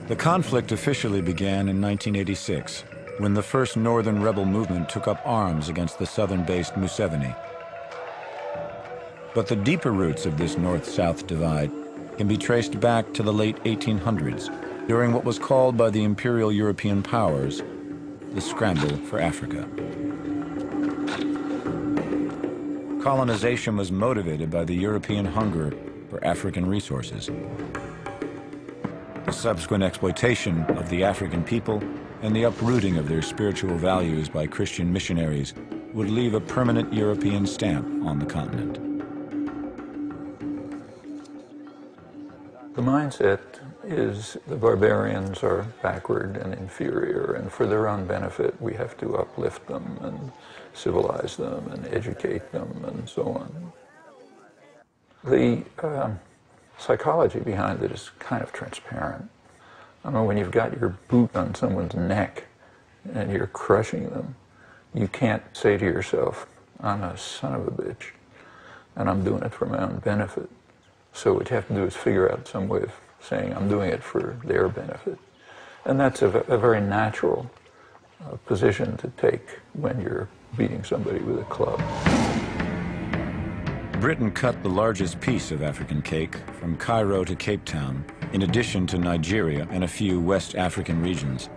The conflict officially began in 1986, when the first northern rebel movement took up arms against the southern-based Museveni. But the deeper roots of this north-south divide can be traced back to the late 1800s, during what was called by the imperial European powers the Scramble for Africa. Colonization was motivated by the European hunger for African resources. The subsequent exploitation of the African people and the uprooting of their spiritual values by Christian missionaries would leave a permanent European stamp on the continent. The mindset is the barbarians are backward and inferior, and for their own benefit we have to uplift them and civilize them and educate them and so on. The psychology behind it is kind of transparent. I mean, when you've got your boot on someone's neck and you're crushing them, you can't say to yourself, I'm a son of a bitch and I'm doing it for my own benefit. So what you have to do is figure out some way of saying I'm doing it for their benefit. And that's a very natural position to take when you're beating somebody with a club. Britain cut the largest piece of African cake from Cairo to Cape Town, in addition to Nigeria and a few West African regions.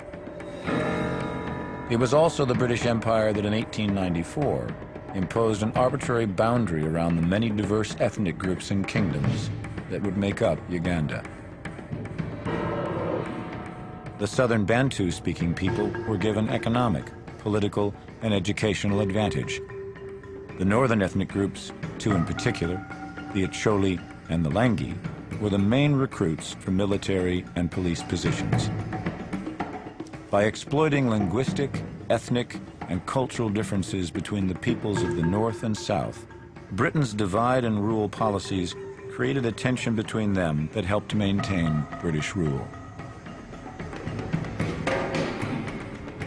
It was also the British Empire that in 1894 imposed an arbitrary boundary around the many diverse ethnic groups and kingdoms that would make up Uganda. The southern Bantu-speaking people were given economic, political, and educational advantage. The northern ethnic groups, two in particular, the Acholi and the Langi, were the main recruits for military and police positions. By exploiting linguistic, ethnic, and cultural differences between the peoples of the North and South, Britain's divide and rule policies created a tension between them that helped to maintain British rule.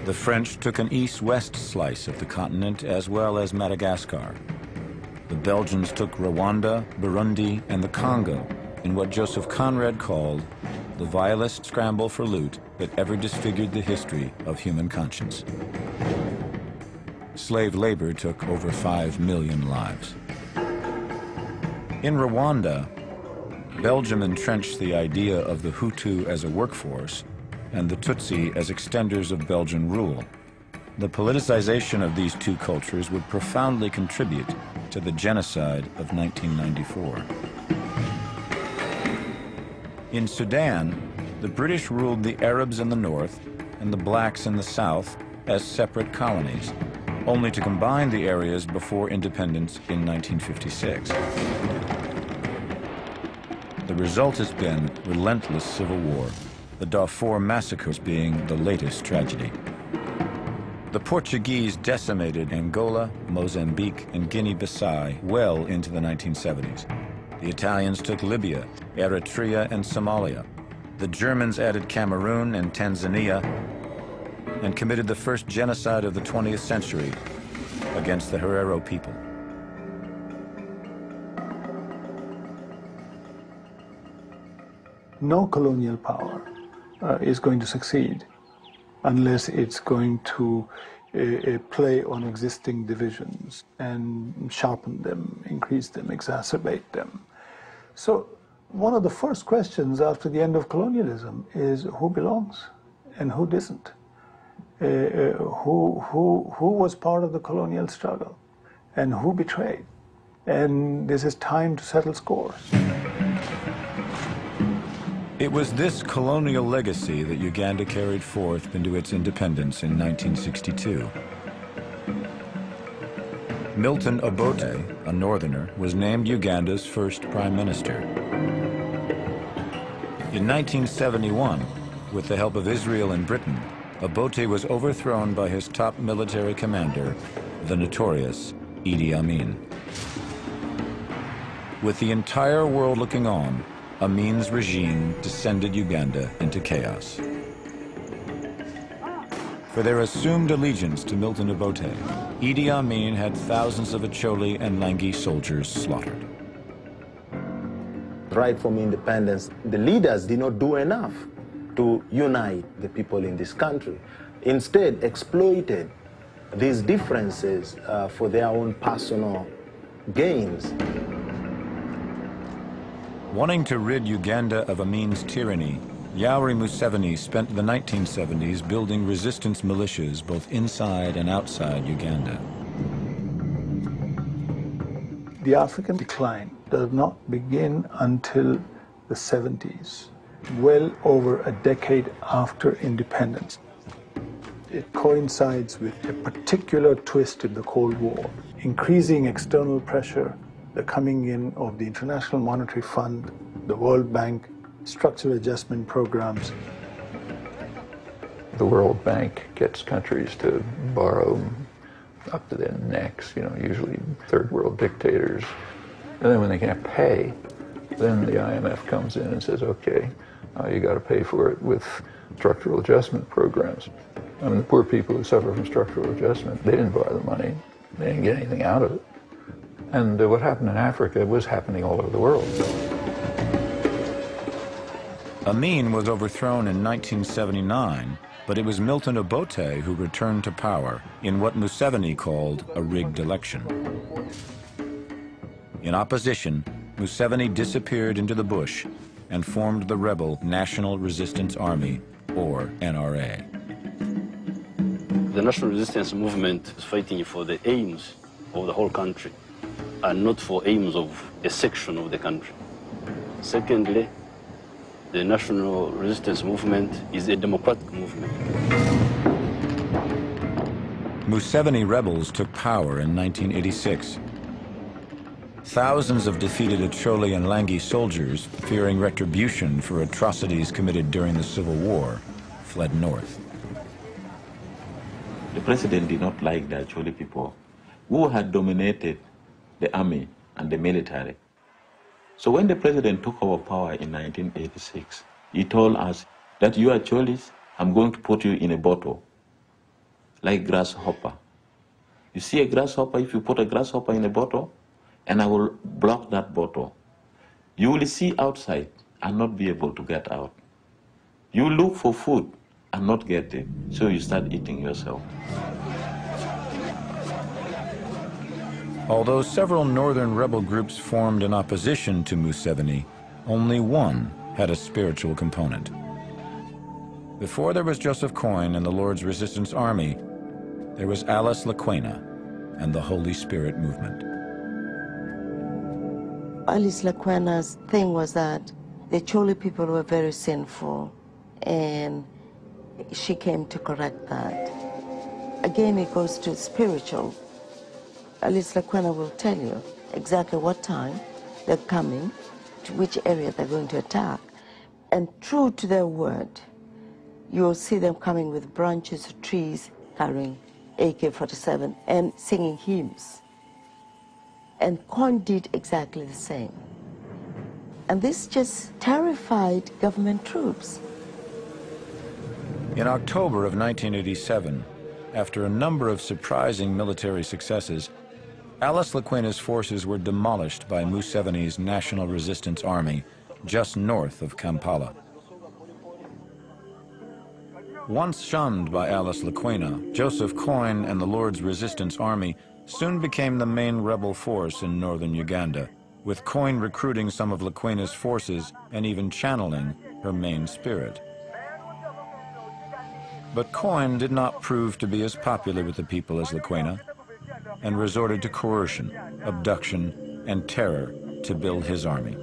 The French took an east-west slice of the continent as well as Madagascar. The Belgians took Rwanda, Burundi, and the Congo in what Joseph Conrad called the vilest scramble for loot that ever disfigured the history of human conscience. Slave labor took over 5 million lives. In Rwanda, Belgium entrenched the idea of the Hutu as a workforce and the Tutsi as extenders of Belgian rule. The politicization of these two cultures would profoundly contribute to the genocide of 1994. In Sudan, the British ruled the Arabs in the north and the blacks in the south as separate colonies, only to combine the areas before independence in 1956. The result has been relentless civil war, the Darfur massacres being the latest tragedy. The Portuguese decimated Angola, Mozambique, and Guinea-Bissau well into the 1970s. The Italians took Libya, Eritrea, and Somalia. The Germans added Cameroon and Tanzania and committed the first genocide of the 20th century against the Herero people. No colonial power is going to succeed unless it's going to play on existing divisions and sharpen them, increase them, exacerbate them. So one of the first questions after the end of colonialism is who belongs and who doesn't? Who was part of the colonial struggle and who betrayed? And this is time to settle scores. It was this colonial legacy that Uganda carried forth into its independence in 1962. Milton Obote, a northerner, was named Uganda's first prime minister. In 1971, with the help of Israel and Britain, Obote was overthrown by his top military commander, the notorious Idi Amin. With the entire world looking on, Amin's regime descended Uganda into chaos. For their assumed allegiance to Milton Obote, Idi Amin had thousands of Acholi and Langi soldiers slaughtered. Right from independence, the leaders did not do enough. to unite the people in this country. Instead, exploited these differences for their own personal gains. Wanting to rid Uganda of Amin's tyranny, Yoweri Museveni spent the 1970s building resistance militias both inside and outside Uganda. The African decline does not begin until the 70s, well over a decade after independence. It coincides with a particular twist in the Cold War, increasing external pressure, the coming in of the International Monetary Fund, the World Bank, structural adjustment programs. The World Bank gets countries to borrow up to their necks, usually third world dictators. And then when they can't pay, then the IMF comes in and says, okay, you got to pay for it with structural adjustment programs. I mean, the poor people who suffer from structural adjustment, they didn't borrow the money. They didn't get anything out of it. And what happened in Africa was happening all over the world. Amin was overthrown in 1979, but it was Milton Obote who returned to power in what Museveni called a rigged election. In opposition, Museveni disappeared into the bush and formed the rebel National Resistance Army, or NRA. The National Resistance Movement is fighting for the aims of the whole country and not for aims of a section of the country. Secondly, the National Resistance Movement is a democratic movement. Museveni rebels took power in 1986. Thousands of defeated Acholi and Langi soldiers, fearing retribution for atrocities committed during the Civil War, fled north. The president did not like the Acholi people, who had dominated the army and the military. So when the president took over power in 1986, he told us that you Acholis, I'm going to put you in a bottle, like grasshopper. You see a grasshopper, if you put a grasshopper in a bottle, and I will block that bottle, you will see outside and not be able to get out. You look for food and not get it, so you start eating yourself. Although several northern rebel groups formed in opposition to Museveni, only one had a spiritual component. Before there was Joseph Coyne and the Lord's Resistance Army, there was Alice Lakwena and the Holy Spirit movement. Alice Lakwena's thing was that the Choli people were very sinful, and she came to correct that. Again, it goes to spiritual. Alice Lakwena will tell you exactly what time they're coming, to which area they're going to attack. And true to their word, you'll see them coming with branches of trees, carrying AK-47 and singing hymns. And Coyne did exactly the same. And this just terrified government troops. In October of 1987, after a number of surprising military successes, Alice Lakwena's forces were demolished by Museveni's National Resistance Army just north of Kampala. Once shunned by Alice Lakwena, Joseph Coyne and the Lord's Resistance Army soon became the main rebel force in northern Uganda, with Coyne recruiting some of Lakwena's forces and even channeling her main spirit. But Coyne did not prove to be as popular with the people as Lakwena, and resorted to coercion, abduction, and terror to build his army.